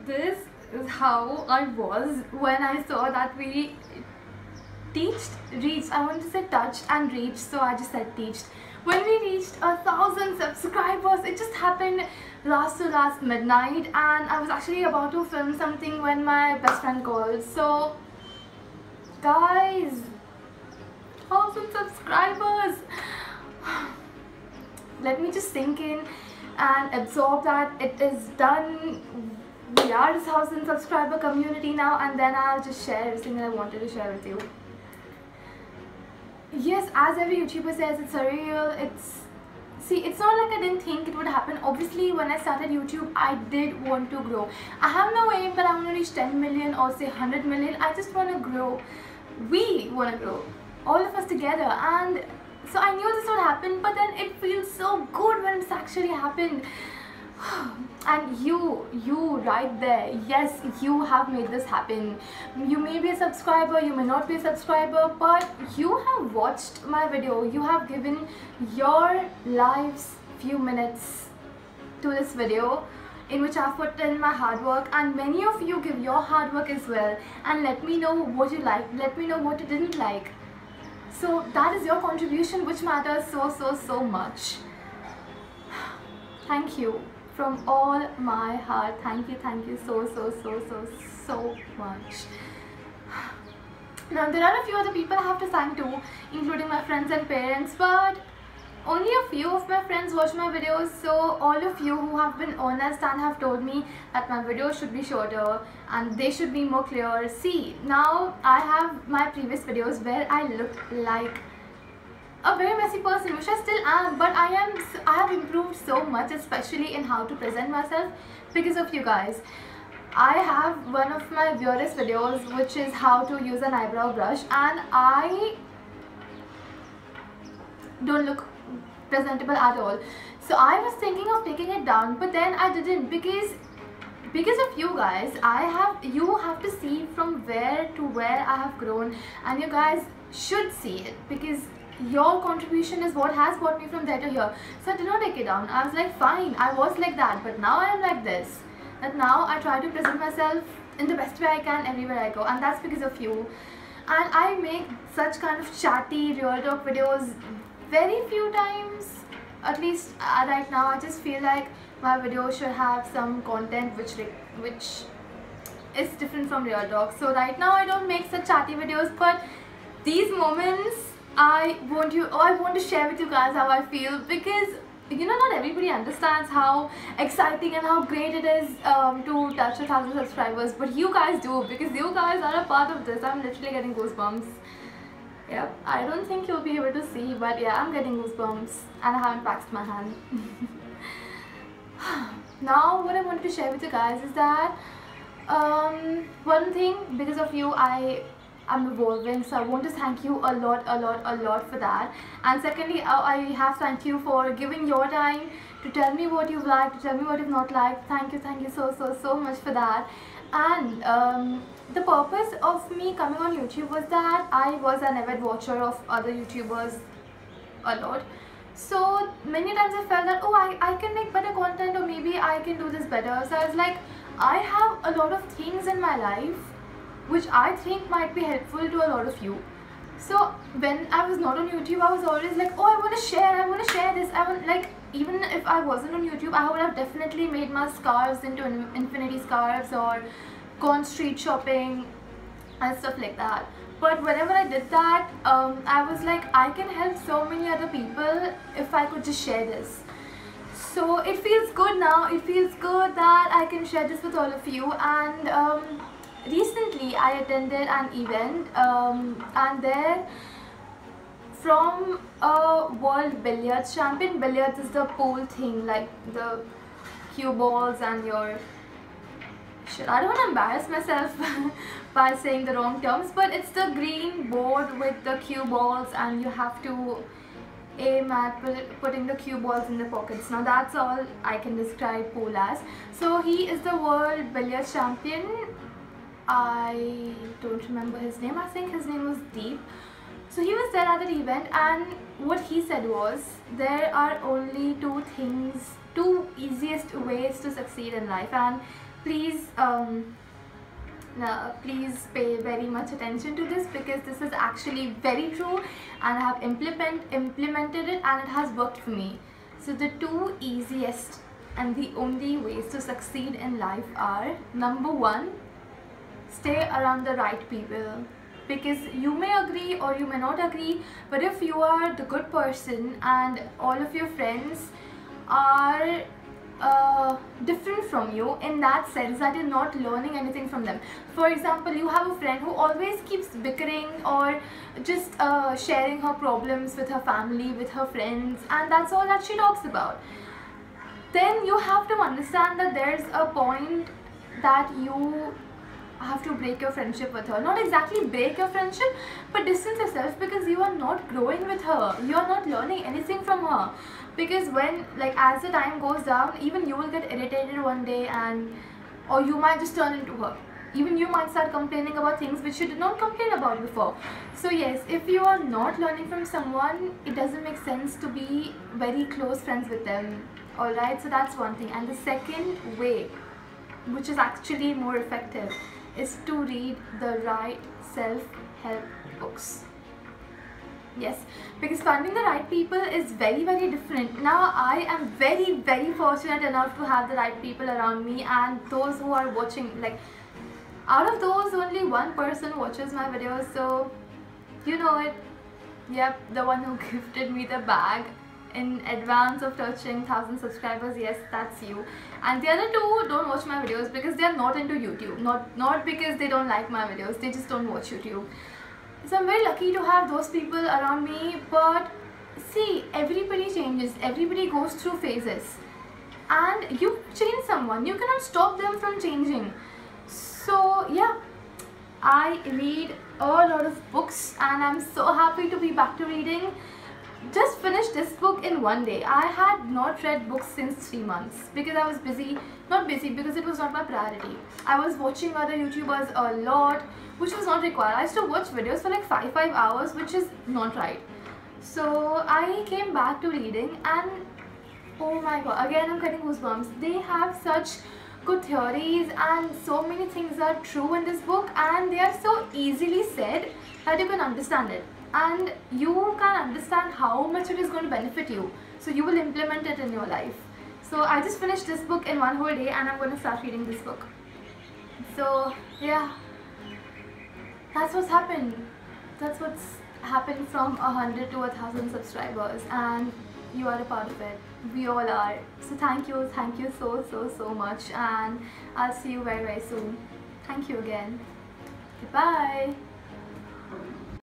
this is how I was when I saw that we reached, I want to say touched and reached, so I just said teached. When we reached 1,000 subscribers, it just happened last to last midnight, and I was actually about to film something when my best friend called. So guys, 1,000 subscribers. Let me just sink in and absorb that it is done. We are this 1,000 subscriber community now, and then I'll just share everything that I wanted to share with you. Yes, as every YouTuber says, it's surreal. It's not like I didn't think it would happen. Obviously, when I started YouTube, I did want to grow. I have no aim that I want to reach 10 million or say 100 million. I just want to grow. We want to grow, all of us together. And so I knew this would happen, but then it feels so good when it's actually happened. And you right there, yes, you have made this happen. You may be a subscriber, you may not be a subscriber, but you have watched my video. You have given your lives few minutes to this video in which I've put in my hard work, and many of you give your hard work as well, and let me know what you liked, let me know what you didn't like. So that is your contribution, which matters so much. Thank you from all my heart. Thank you so much. Now there are a few other people I have to thank too, including my friends and parents, but only a few of my friends watch my videos. So all of you who have been honest and have told me that my videos should be shorter and they should be more clear. See, now I have my previous videos where I looked like a very messy person, which I still am, but I have improved so much, especially in how to present myself, because of you guys. I have one of my weirdest videos, which is how to use an eyebrow brush, and I don't look presentable at all. So I was thinking of taking it down, but then I didn't, because of you guys. You have to see from where to where I have grown, and you guys should see it, because your contribution is what has brought me from there to here. So I did not take it down. I was like, fine, I was like that, but now I am like this. That now I try to present myself in the best way I can everywhere I go, and that's because of you. And I make such kind of chatty real talk videos very few times. At least right now I just feel like my video should have some content which is different from real talk. So right now I don't make such chatty videos, but these moments I want to share with you guys how I feel, because you know, not everybody understands how exciting and how great it is to touch 1,000 subscribers, but you guys do, because you guys are a part of this. I'm literally getting goosebumps. Yep, I don't think you'll be able to see, but yeah, I'm getting goosebumps and I haven't waxed my hand. Now what I wanted to share with you guys is that one thing, because of you I'm evolving, so I want to thank you a lot for that. And secondly, I have thank you for giving your time to tell me what you've liked, to tell me what you've not liked. Thank you so much for that. And the purpose of me coming on YouTube was that I was an avid watcher of other YouTubers a lot. So many times I felt that, oh, I can make better content, or maybe I can do this better. So I was like, I have a lot of things in my life which I think might be helpful to a lot of you. So when I was not on YouTube, I was always like, oh, I want to share this. Even if I wasn't on YouTube, I would have definitely made my scarves into infinity scarves or gone street shopping and stuff like that. But whenever I did that, I was like, I can help so many other people if I could just share this. So it feels good now. It feels good that I can share this with all of you. And recently I attended an event and there, from a world billiards champion. Billiards is the pool thing, like the cue balls and your shit. I don't want to embarrass myself by saying the wrong terms, but it's the green board with the cue balls and you have to aim at putting the cue balls in the pockets. Now that's all I can describe pool as. So he is the world billiards champion. I don't remember his name. I think his name was Deep. So he was there at the event, and what he said was, there are only two easiest ways to succeed in life, and please please pay very much attention to this, because this is actually very true and I have implemented it and it has worked for me. So the two easiest and the only ways to succeed in life are: number one, stay around the right people, because you may agree or you may not agree, but if you are the good person and all of your friends are different from you, in that sense that you're not learning anything from them. For example, you have a friend who always keeps bickering or just sharing her problems with her family, with her friends, and that's all that she talks about. Then you have to understand that there's a point that you have to break your friendship with her. Not exactly break your friendship, but distance yourself, because you are not growing with her, you are not learning anything from her. Because when, like, as the time goes down, even you will get irritated one day, and or you might just turn into her. Even you might start complaining about things which you did not complain about before. So yes, if you are not learning from someone, it doesn't make sense to be very close friends with them. Alright, so that's one thing. And the second way, which is actually more effective, is to read the right self-help books. Yes, because finding the right people is very, very different. Now I am very, very fortunate enough to have the right people around me, and those who are watching, like, out of those only one person watches my videos, so you know it. Yep, the one who gifted me the bag in advance of touching 1000 subscribers, yes, that's you. And the other two don't watch my videos because they are not into YouTube, not because they don't like my videos, they just don't watch YouTube. So I'm very lucky to have those people around me. But see, everybody changes, everybody goes through phases, and you change someone, you cannot stop them from changing. So yeah, I read a lot of books and I'm so happy to be back to reading. Just finished this book in one day. I had not read books since 3 months because I was busy, not busy because it was not my priority. I was watching other YouTubers a lot, which was not required. I used to watch videos for like 5 hours, which is not right. So I came back to reading, and oh my god, again I'm getting goosebumps. They have such good theories and so many things are true in this book, and they are so easily said that you can understand it, and you can understand how much it is going to benefit you, so you will implement it in your life. So I just finished this book in one whole day and I'm going to start reading this book. So yeah, that's what's happened. That's what's happened from 100 to 1000 subscribers, and you are a part of it. We all are. So thank you so much, and I'll see you very, very soon. Thank you again. Goodbye.